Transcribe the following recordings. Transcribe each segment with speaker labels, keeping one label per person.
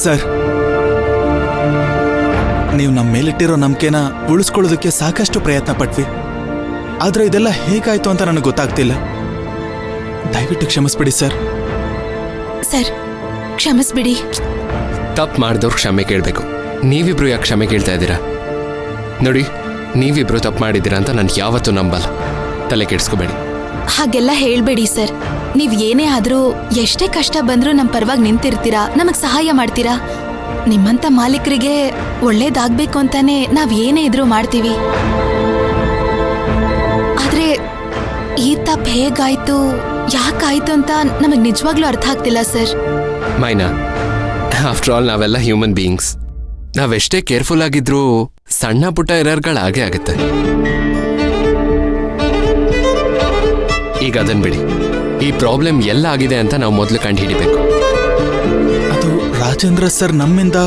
Speaker 1: Sir, ನೀವು ನಮ್ಮ ಮೇಲಿಟ್ಟಿರೋ ನಂಬಿಕೆನ ಉಳಿಸ್ಕೊಳ್ಳೋದಕ್ಕೆ ಸಾಕಷ್ಟು ಪ್ರಯತ್ನ ಪಟ್ವಿ. ಆದ್ರೆ ಇದೆಲ್ಲ ಹೇಗಾಯ್ತು ಅಂತ ನನಗೆ ಗೊತ್ತಾಗ್ತಿಲ್ಲ. ದಯವಿಟ್ಟು ಕ್ಷಮಿಸ್ಬಿಡಿ ಸರ್.
Speaker 2: ಸರ್, ಕ್ಷಮಿಸ್ಬಿಡಿ.
Speaker 3: ತಪ್ಪು ಮಾಡಿದವ್ರು ಕ್ಷಮೆ ಕೇಳಬೇಕು. ನೀವಿಬ್ರು ಯಾಕೆ ಕ್ಷಮೆ ಕೇಳ್ತಾ ಇದ್ದೀರಾ? ನೋಡಿ, ನೀವಿಬ್ರು ತಪ್ಪು ಮಾಡಿದ್ದೀರಾ ಅಂತ ನಾನು ಯಾವತ್ತೂ ನಂಬಲ್ಲ. ತಲೆ ಕೆಡಿಸ್ಕೋಬೇಡಿ.
Speaker 2: ಹಾಗೆಲ್ಲ ಹೇಳ್ಬೇಡಿ ಸರ್. ನೀವ್ ಏನೇ ಆದ್ರೂ, ಎಷ್ಟೇ ಕಷ್ಟ ಬಂದ್ರೂ ನಮ್ ಪರವಾಗಿ ನಿಂತಿರ್ತೀರಾ, ನಮಗ್ ಸಹಾಯ ಮಾಡ್ತೀರಾ. ನಿಮ್ಮಂತ ಮಾಲೀಕರಿಗೆ ಒಳ್ಳೇದಾಗ್ಬೇಕು ಅಂತಾನೆ ನಾವ್ ಏನೇ ಇದ್ರೂ ಮಾಡ್ತೀವಿ. ಆದ್ರೆ ಈ ತಪ್ಪು ಹೇಗಾಯ್ತು, ಯಾಕಾಯ್ತು ಅಂತ ನಮಗ್ ನಿಜವಾಗ್ಲೂ ಅರ್ಥ ಆಗ್ತಿಲ್ಲ ಸರ್.
Speaker 3: ಮೈನಾ, ಆಫ್ಟರ್ ಆಲ್ ನಾವೆಲ್ಲ ಹ್ಯೂಮನ್ ಬೀಯಿಂಗ್ಸ್. ನಾವೆಷ್ಟೇ ಕೇರ್ಫುಲ್ ಆಗಿದ್ರೂ ಸಣ್ಣ ಪುಟ್ಟ ಎರರ್ಗಳು ಹಾಗೆ ಆಗುತ್ತೆ. ಈಗ ಅದನ್ ಬಿಡಿ. ಈ ಪ್ರಾಬ್ಲಮ್ ಎಲ್ಲ ಆಗಿದೆ ಅಂತ ನಾವು ಮೊದಲು ಕಂಡು ಹಿಡಿಬೇಕು.
Speaker 1: ಅದು ರಾಜೇಂದ್ರ ಸರ್ ನಮ್ಮಿಂದ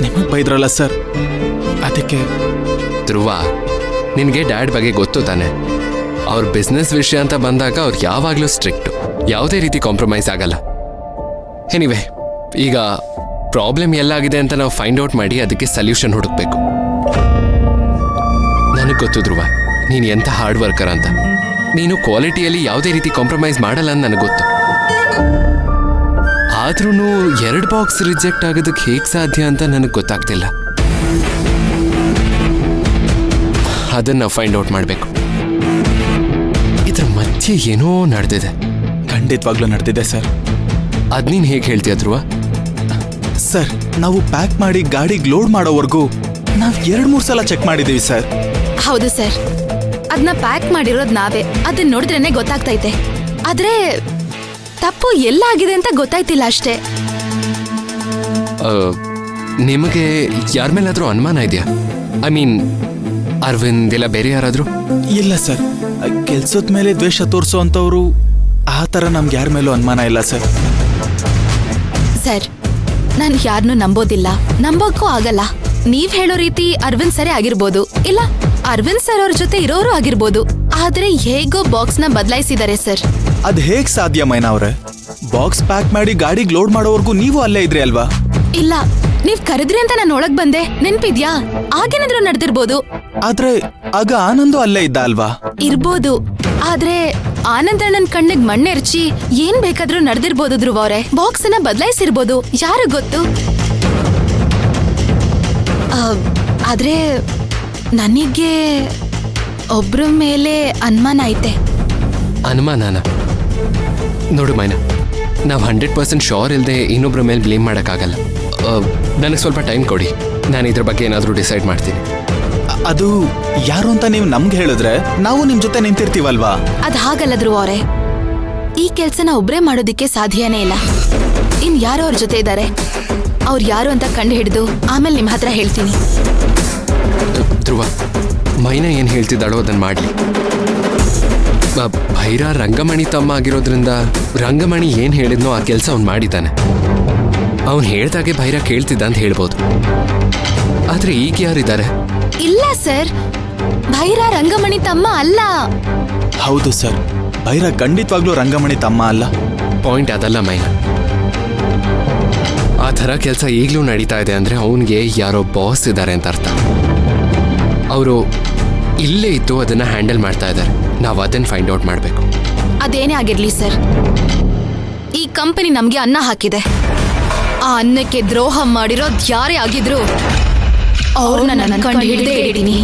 Speaker 1: ನಿಮಗೆ ಬೈದ್ರಲ್ಲ ಸರ್, ಅದಕ್ಕೆ.
Speaker 3: ಧ್ರುವ, ನಿನಗೆ ಡ್ಯಾಡ್ ಬಗ್ಗೆ ಗೊತ್ತು ತಾನೆ. ಅವ್ರ ಬಿಸ್ನೆಸ್ ವಿಷಯ ಅಂತ ಬಂದಾಗ ಅವ್ರು ಯಾವಾಗಲೂ ಸ್ಟ್ರಿಕ್ಟು, ಯಾವುದೇ ರೀತಿ ಕಾಂಪ್ರಮೈಸ್ ಆಗಲ್ಲ. ಎನಿವೆ, ಈಗ ಪ್ರಾಬ್ಲಮ್ ಎಲ್ಲಾಗಿದೆ ಅಂತ ನಾವು ಫೈಂಡ್ ಔಟ್ ಮಾಡಿ ಅದಕ್ಕೆ ಸೊಲ್ಯೂಷನ್ ಹುಡುಕ್ಬೇಕು. ನನಗೆ ಗೊತ್ತು ಧ್ರುವ, ನೀನು ಎಂಥ ಹಾರ್ಡ್ ವರ್ಕರ್ ಅಂತ. ನೀನು ಕ್ವಾಲಿಟಿಯಲ್ಲಿ ಯಾವುದೇ ರೀತಿ ಕಾಂಪ್ರಮೈಸ್ ಮಾಡಲ್ಲ ಅಂತ ನನಗೆ ಗೊತ್ತು. ಆದ್ರೂ 2 ಬಾಕ್ಸ್ ರಿಜೆಕ್ಟ್ ಆಗೋದಕ್ಕೆ ಹೇಗೆ ಸಾಧ್ಯ ಅಂತ ನನಗೆ ಗೊತ್ತಾಗ್ತಿಲ್ಲ. ಅದನ್ನು ನಾವು ಫೈಂಡ್ ಔಟ್ ಮಾಡಬೇಕು. ಇದ್ರ ಮಧ್ಯೆ ಏನೋ ನಡೆದಿದೆ.
Speaker 1: ಖಂಡಿತವಾಗ್ಲೂ ನಡೆದಿದೆ ಸರ್.
Speaker 3: ಅದ್ ನೀನು ಹೇಗೆ ಹೇಳ್ತೀಯ ಧ್ರುವ?
Speaker 1: ಸರ್, ನಾವು ಪ್ಯಾಕ್ ಮಾಡಿ ಗಾಡಿಗೆ ಲೋಡ್ ಮಾಡೋವರೆಗೂ ನಾವು 2-3 ಸಲ ಚೆಕ್ ಮಾಡಿದೀವಿ ಸರ್.
Speaker 2: ಹೌದು ಸರ್, ಅದನ್ನ ಪ್ಯಾಕ್ ಮಾಡಿರೋದು ನಾವೇ. ಅದನ್ನ ನೋಡಿದ್ರೇನೆ ಗೊತ್ತಾಗ್ತೈತೆ. ಆದ್ರೆ ತಪ್ಪು ಎಲ್ಲ ಆಗಿದೆ ಅಂತ ಗೊತ್ತಾಯ್ತಿಲ್ಲ ಅಷ್ಟೇ.
Speaker 3: ನಿಮಗೆ ಯಾರ ಮೇಲಾದ್ರೂ ಅನುಮಾನ ಇದೆಯಾ? ಐ ಮೀನ್, ಅರವಿಂದ್ ಇಲ್ಲ ಬೇರೆ ಯಾರಾದ್ರೂ?
Speaker 1: ಇಲ್ಲ ಸರ್, ಕೆಲ್ಸದ ಮೇಲೆ ದ್ವೇಷ ತೋರಿಸೋ ಅಂತವ್ರು ಆ ಥರ ನಮ್ಗೆ ಯಾರ ಮೇಲೂ ಅನುಮಾನ ಇಲ್ಲ ಸರ್.
Speaker 2: ಸರ್, ನಾನು ಯಾರನ್ನೂ ನಂಬೋದಿಲ್ಲ, ನಂಬೋಕ್ಕೂ ಆಗಲ್ಲ. ನೀವ್ ಹೇಳೋ ರೀತಿ ಅರವಿಂದ್ ಸರಿ ಆಗಿರ್ಬೋದು, ಇಲ್ಲ ಅರವಿಂದ್ ಸರ್ ಅವ್ರ ಜೊತೆ ಇರೋರು ಆಗಿರ್ಬೋದು. ಆದ್ರೆ ಹೇಗೋ ಬಾಕ್ಸ್ ನ ಬದಲಾಯಿಸಿದ್ದಾರೆ ಸರ್.
Speaker 1: ಅದ್ ಹೇಗ್ ಸಾಧ್ಯ ಮೈನಾ ಅವ್ರೆ? ಬಾಕ್ಸ್ ಪ್ಯಾಕ್ ಮಾಡಿ ಗಾಡಿಗೆ ಲೋಡ್ ಮಾಡೋವರೆಗೂ ನೀವು ಅಲ್ಲೇ ಇದ್ರಿ ಅಲ್ವಾ?
Speaker 2: ಇಲ್ಲ, ನೀವ್ ಕರೆದ್ರಿ ಅಂತ ನಾನು ಒಳಗ್ ಬಂದೆ, ನೆನ್ಪಿದ್ಯಾ? ಆಗೇನಾದ್ರೂ ನಡೆದಿರ್ಬೋದು.
Speaker 1: ಆದ್ರೆ ಆಗ ಆನಂದು ಅಲ್ಲೇ ಇದ್ದ ಅಲ್ವಾ?
Speaker 2: ಇರ್ಬೋದು. ಆದ್ರೆ ಆನಂದ್ ಅಣ್ಣನ್ ಕಣ್ಣಿಗೆ ಮಣ್ಣೆರ್ಚಿ ಏನ್ ಬೇಕಾದ್ರೂ ನಡೆದಿರ್ಬೋದು ಧ್ರುವ ಅವ್ರೆ. ಬಾಕ್ಸ್ ನ ಬದಲಾಯಿಸಿರ್ಬೋದು, ಯಾರು ಗೊತ್ತು. ಆದ್ರೆ ನನಗೆ ಒಬ್ರ ಮೇಲೆ ಅನುಮಾನ ಐತೆ.
Speaker 3: ಅನುಮಾನನ? ನೋಡು ಮೈನಾ, ನಾವು 100% ಶೋರ್ ಇಲ್ಲದೆ ಇನ್ನೊಬ್ರ ಮೇಲೆ ಬ್ಲೇಮ್ ಮಾಡೋಕ್ಕಾಗಲ್ಲ. ನನಗೆ ಸ್ವಲ್ಪ ಟೈಮ್ ಕೊಡಿ, ನಾನು ಇದ್ರ ಬಗ್ಗೆ ಏನಾದರೂ ಡಿಸೈಡ್ ಮಾಡ್ತೀನಿ.
Speaker 1: ಅದು ಯಾರು ಅಂತ ನೀವು ನಮ್ಗೆ ಹೇಳಿದ್ರೆ ನಾವು ನಿಮ್ ಜೊತೆ ನಿಂತಿರ್ತೀವಲ್ವಾ?
Speaker 2: ಅದ್ ಹಾಗಲ್ಲ ಧ್ರುವ ಅವ್ರೆ. ಈ ಕೆಲ್ಸನ ಒಬ್ರೇ ಮಾಡೋದಿಕ್ಕೆ ಸಾಧ್ಯನೇ ಇಲ್ಲ. ಇನ್ ಯಾರೋ ಅವ್ರ ಜೊತೆ ಇದ್ದಾರೆ. ಅವ್ರು ಯಾರು ಅಂತ ಕಂಡು ಹಿಡಿದು ಆಮೇಲೆ ನಿಮ್ಮ ಹತ್ರ ಹೇಳ್ತೀನಿ.
Speaker 3: ಧ್ರುವ, ಮೈನಾ ಏನು ಹೇಳ್ತಿದ್ದಾಳೋ ಅದನ್ನು ಮಾಡಲಿ. ಭೈರ ರಂಗಮಣಿ ತಮ್ಮ ಆಗಿರೋದ್ರಿಂದ ರಂಗಮಣಿ ಏನು ಹೇಳಿದ್ನೋ ಆ ಕೆಲಸ ಅವ್ನು ಮಾಡಿದ್ದಾನೆ. ಅವನು ಹೇಳ್ದಾಗೆ ಭೈರ ಕೇಳ್ತಿದ್ದ ಅಂತ ಹೇಳ್ಬೋದು. ಆದ್ರೆ ಈಗ ಯಾರಿದ್ದಾರೆ?
Speaker 2: ಇಲ್ಲ ಸರ್, ಭೈರ ರಂಗಮಣಿ ತಮ್ಮ ಅಲ್ಲ.
Speaker 1: ಹೌದು ಸರ್, ಭೈರ ಖಂಡಿತವಾಗ್ಲೂ ರಂಗಮಣಿ ತಮ್ಮ ಅಲ್ಲ.
Speaker 3: ಪಾಯಿಂಟ್ ಅದಲ್ಲ ಮೈನಾ. ಆ ಥರ ಕೆಲಸ ಈಗಲೂ ನಡೀತಾ ಇದೆ ಅಂದರೆ ಅವನಿಗೆ ಯಾರೋ ಬಾಸ್ ಇದ್ದಾರೆ ಅಂತ ಅರ್ಥ. ಅವರು ಇಲ್ಲೇ ಇದ್ದು ಅದನ್ನು ಹ್ಯಾಂಡಲ್ ಮಾಡ್ತಾ ಇದ್ದಾರೆ. ನಾವು ಅದನ್ನು ಫೈಂಡ್ ಔಟ್ ಮಾಡಬೇಕು.
Speaker 2: ಅದೇನೇ ಆಗಿರ್ಲಿ ಸರ್, ಈ ಕಂಪನಿ ನಮ್ಗೆ ಅನ್ನ ಹಾಕಿದೆ. ಆ ಅನ್ನಕ್ಕೆ ದ್ರೋಹ ಮಾಡಿರೋದು ಯಾರೇ ಆಗಿದ್ರು ಅವ್ರನ್ನ ನಾನು ಕಂಡು ಹಿಡಿದೇ ಹಿಡಿದೀನಿ.